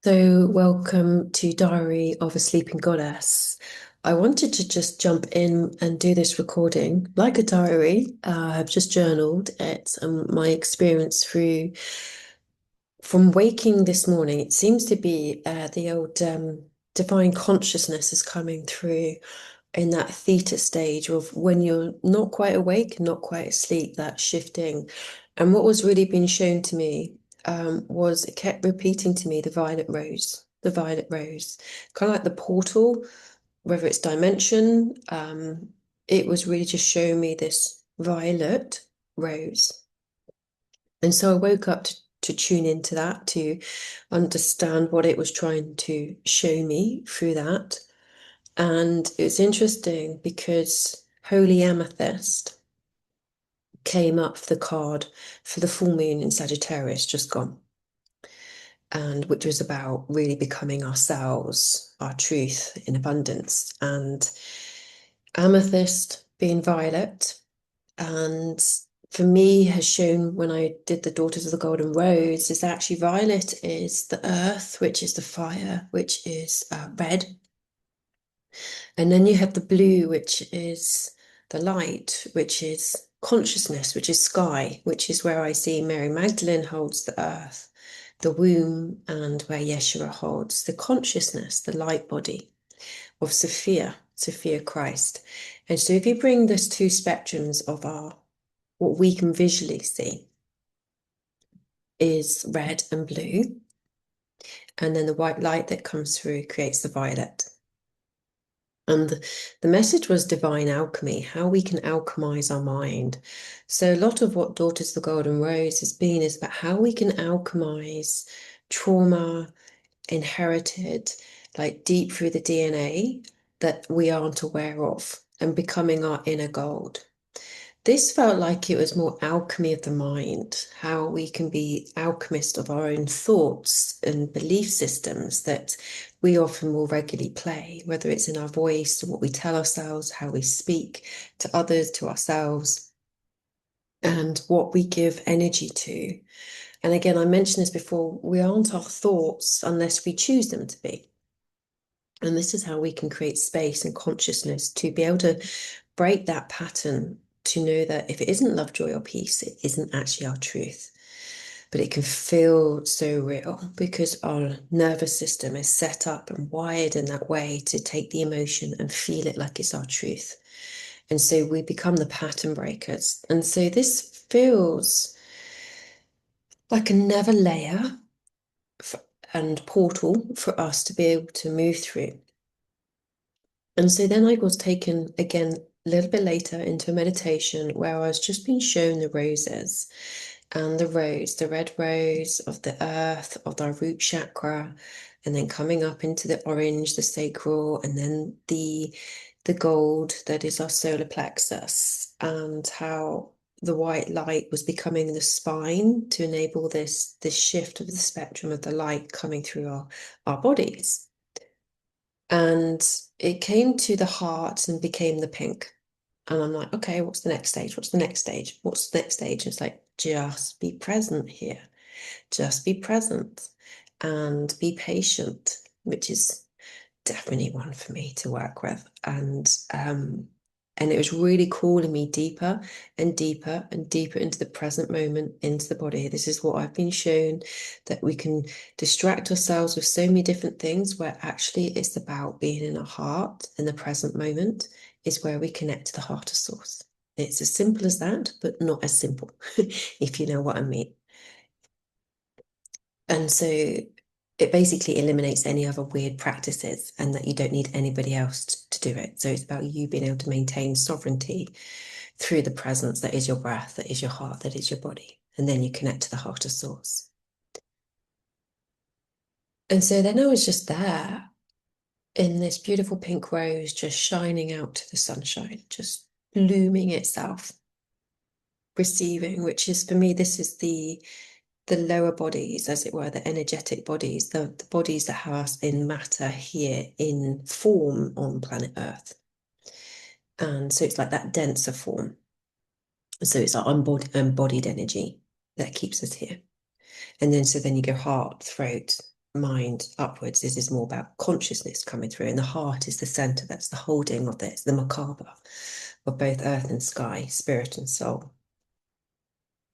So, welcome to Diary of a Sleeping Goddess. I wanted to just jump in and do this recording like a diary. I've just journaled it and my experience through from waking this morning. It seems to be the old divine consciousness is coming through in that theta stage of when you're not quite awake, not quite asleep, that shifting. And what was really being shown to me was it kept repeating to me the violet rose, kind of like the portal, whether it's dimension. It was really just showing me this violet rose. And so I woke up to tune into that, to understand what it was trying to show me through that. And it's interesting because Holy Amethyst came up for the card for the full moon in Sagittarius, just gone, and which was about really becoming ourselves, our truth in abundance. And Amethyst being violet, and for me has shown when I did the Daughters of the Golden Rose is actually violet is the earth, which is the fire, which is red. And then you have the blue, which is the light, which is consciousness, which is sky, which is where I see Mary Magdalene holds the earth, the womb, and where Yeshua holds the consciousness, the light body of Sophia Christ. And so if you bring those two spectrums of our, what we can visually see is red and blue, and then the white light that comes through creates the violet. And the message was divine alchemy, how we can alchemize our mind. So a lot of what Daughters of the Golden Rose has been is about how we can alchemize trauma inherited, like deep through the DNA that we aren't aware of, and becoming our inner gold. This felt like it was more alchemy of the mind, how we can be alchemists of our own thoughts and belief systems that we often will regularly play, whether it's in our voice, what we tell ourselves, how we speak to others, to ourselves, and what we give energy to. And again, I mentioned this before, we aren't our thoughts unless we choose them to be. And this is how we can create space and consciousness to be able to break that pattern, to know that if it isn't love, joy, or peace, it isn't actually our truth. But it can feel so real because our nervous system is set up and wired in that way to take the emotion and feel it like it's our truth. And so we become the pattern breakers. And so this feels like another layer and portal for us to be able to move through. And so then I was taken again a little bit later into a meditation where I was just being shown the roses and the rose, the red rose of the earth, of our root chakra, and then coming up into the orange, the sacral, and then the gold that is our solar plexus, and how the white light was becoming the spine to enable this shift of the spectrum of the light coming through our bodies. And it came to the heart and became the pink. And I'm like, okay, what's the next stage? What's the next stage? What's the next stage? It's like, just be present here. Just be present and be patient, which is definitely one for me to work with. And it was really calling me deeper and deeper and deeper into the present moment, into the body. This is what I've been shown, that we can distract ourselves with so many different things, where actually it's about being in our heart in the present moment is where we connect to the heart of source. It's as simple as that, but not as simple, if you know what I mean. And so it basically eliminates any other weird practices, and that you don't need anybody else to do it. So it's about you being able to maintain sovereignty through the presence that is your breath, that is your heart, that is your body. And then you connect to the heart of source. And so then I was just there in this beautiful pink rose, just shining out to the sunshine, just blooming itself, receiving, which is for me, this is the lower bodies, as it were, the energetic bodies, the bodies that have us in matter here in form on planet Earth. And so it's like that denser form. So it's our embodied energy that keeps us here. And then so then you go heart, throat, mind upwards. This is more about consciousness coming through, and the heart is the center. That's the holding of this, the macabre of both earth and sky, spirit and soul.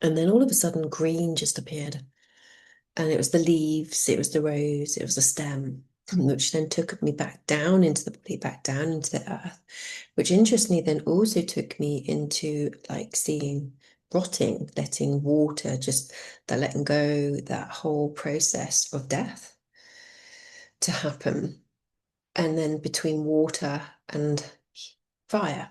And then all of a sudden, green just appeared. And it was the leaves, it was the rose, it was the stem, which then took me back down into the body, back down into the earth, which interestingly then also took me into like seeing rotting, letting water, just that letting go, that whole process of death to happen. And then between water and fire,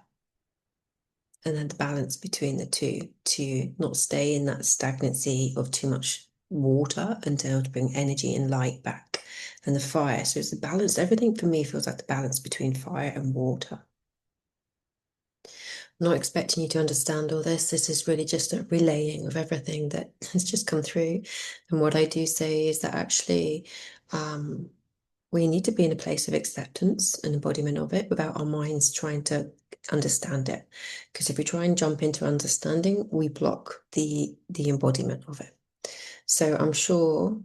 and then the balance between the two to not stay in that stagnancy of too much water and to bring energy and light back, and the fire. So it's the balance. Everything for me feels like the balance between fire and water. I'm not expecting you to understand all this. This is really just a relaying of everything that has just come through. And what I do say is that actually, we need to be in a place of acceptance and embodiment of it without our minds trying to understand it. Because if we try and jump into understanding, we block the embodiment of it. So I'm sure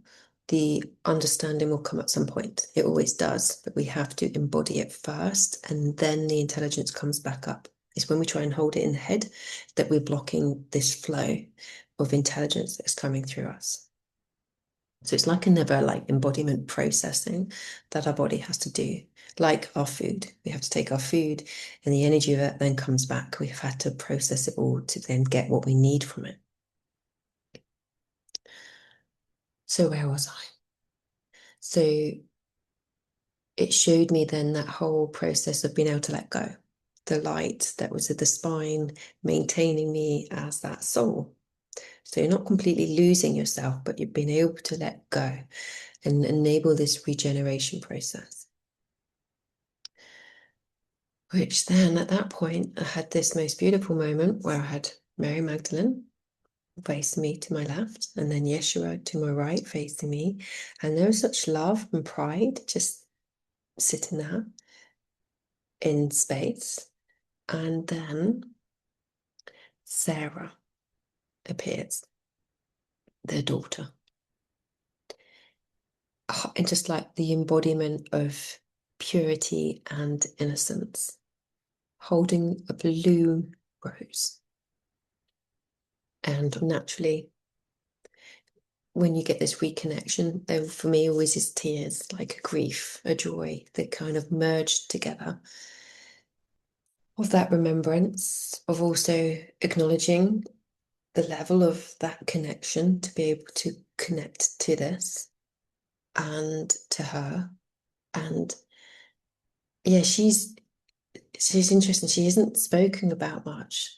the understanding will come at some point. It always does, but we have to embody it first, and then the intelligence comes back up. It's when we try and hold it in the head that we're blocking this flow of intelligence that's coming through us. So it's like another like embodiment processing that our body has to do, like our food. We have to take our food and the energy of it then comes back. We've had to process it all to then get what we need from it. So where was I? So it showed me then that whole process of being able to let go. The light that was at the spine, maintaining me as that soul. So you're not completely losing yourself, but you've been able to let go and enable this regeneration process. Which then at that point, I had this most beautiful moment where I had Mary Magdalene facing me to my left, and then Yeshua to my right facing me. And there was such love and pride just sitting there in space. And then Sarah appears, their daughter. And just like the embodiment of purity and innocence, holding a blue rose. And naturally, when you get this reconnection, there for me always is tears, like a grief, a joy that kind of merged together. Of that remembrance, of also acknowledging the level of that connection to be able to connect to this and to her. And yeah, she's interesting. She isn't spoken about much.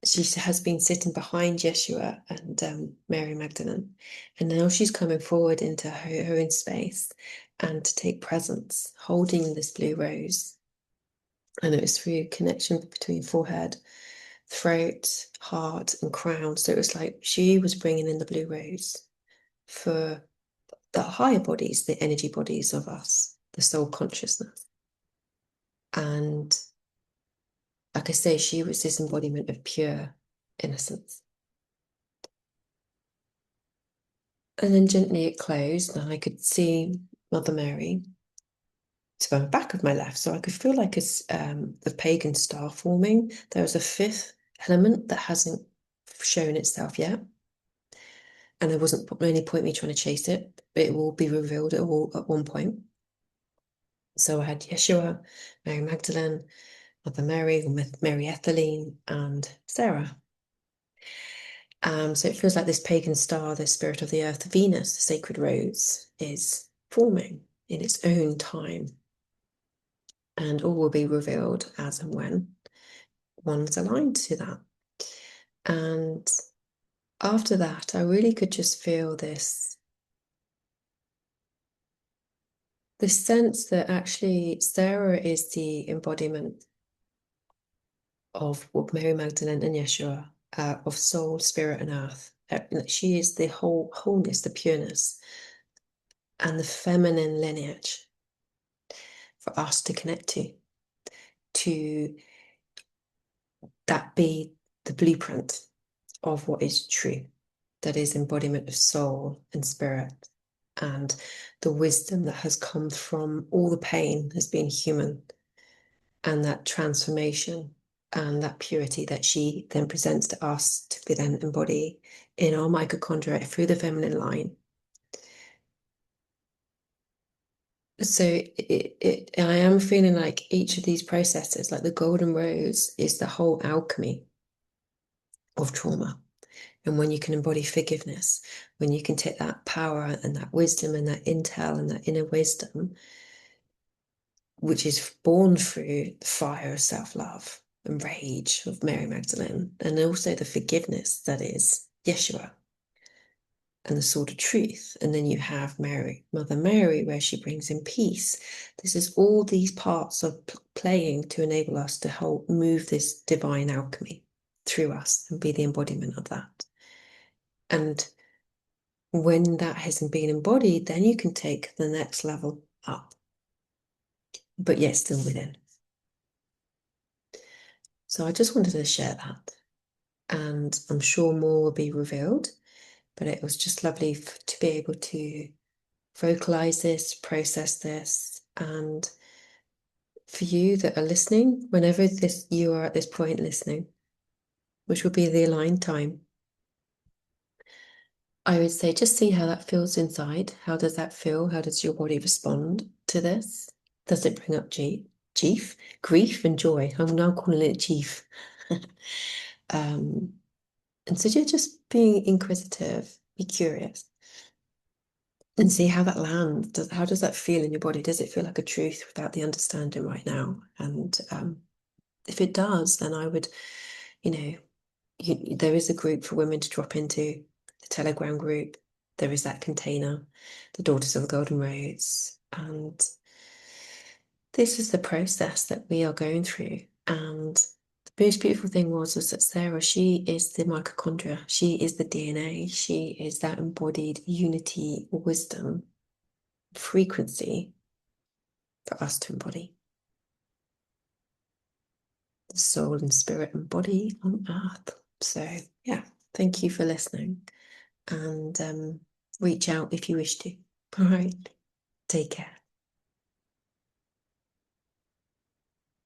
She has been sitting behind Yeshua and Mary Magdalene, and now she's coming forward into her own space and to take presence, holding this blue rose. And it was through connection between forehead, throat, heart, and crown. So it was like she was bringing in the blue rose for the higher bodies, the energy bodies of us, the soul consciousness. And like I say, she was this embodiment of pure innocence. And then gently it closed, and I could see Mother Mary to the back of my left. So I could feel like the pagan star forming. There was a fifth element that hasn't shown itself yet. And there wasn't any point me trying to chase it, but it will be revealed at one point. So I had Yeshua, Mary Magdalene, Mother Mary, Mary Magdalene, and Sarah. So it feels like this pagan star, the spirit of the earth, Venus, the sacred rose, is forming in its own time. And all will be revealed as and when one's aligned to that. And after that, I really could just feel this sense that actually Sarah is the embodiment of what Mary Magdalene and Yeshua, of soul, spirit, and earth. She is the wholeness, the pureness, and the feminine lineage for us to connect to that be the blueprint of what is true. that is embodiment of soul and spirit, and the wisdom that has come from all the pain as being human, and that transformation and that purity that she then presents to us to be then embody in our mitochondria through the feminine line. So I am feeling like each of these processes, like the golden rose, is the whole alchemy of trauma. And when you can embody forgiveness, when you can take that power and that wisdom and that intel and that inner wisdom, which is born through the fire of self-love and rage of Mary Magdalene, and also the forgiveness that is Yeshua and the sword of truth. And then you have Mary, Mother Mary, where she brings in peace. This is all these parts of playing to enable us to help move this divine alchemy through us and be the embodiment of that. And when that hasn't been embodied, then you can take the next level up, but yet still within. So I just wanted to share that, and I'm sure more will be revealed, but it was just lovely to be able to vocalize this, process this, and for you that are listening, whenever you are at this point listening, which will be the aligned time, I would say just see how that feels inside. How does that feel? How does your body respond to this? Does it bring up grief and joy? I'm now calling it chief. And so you're just being inquisitive, be curious, and see how that lands. How does that feel in your body? Does it feel like a truth without the understanding right now? And if it does, then I would, you know, there is a group for women to drop into, the Telegram group. There is that container, the Daughters of the Golden Rose. And this is the process that we are going through. And the most beautiful thing was that Sarah, she is the mitochondria. She is the DNA. She is that embodied unity, wisdom, frequency for us to embody. The soul and spirit and body on earth. So yeah, thank you for listening, and reach out if you wish to. All right, take care.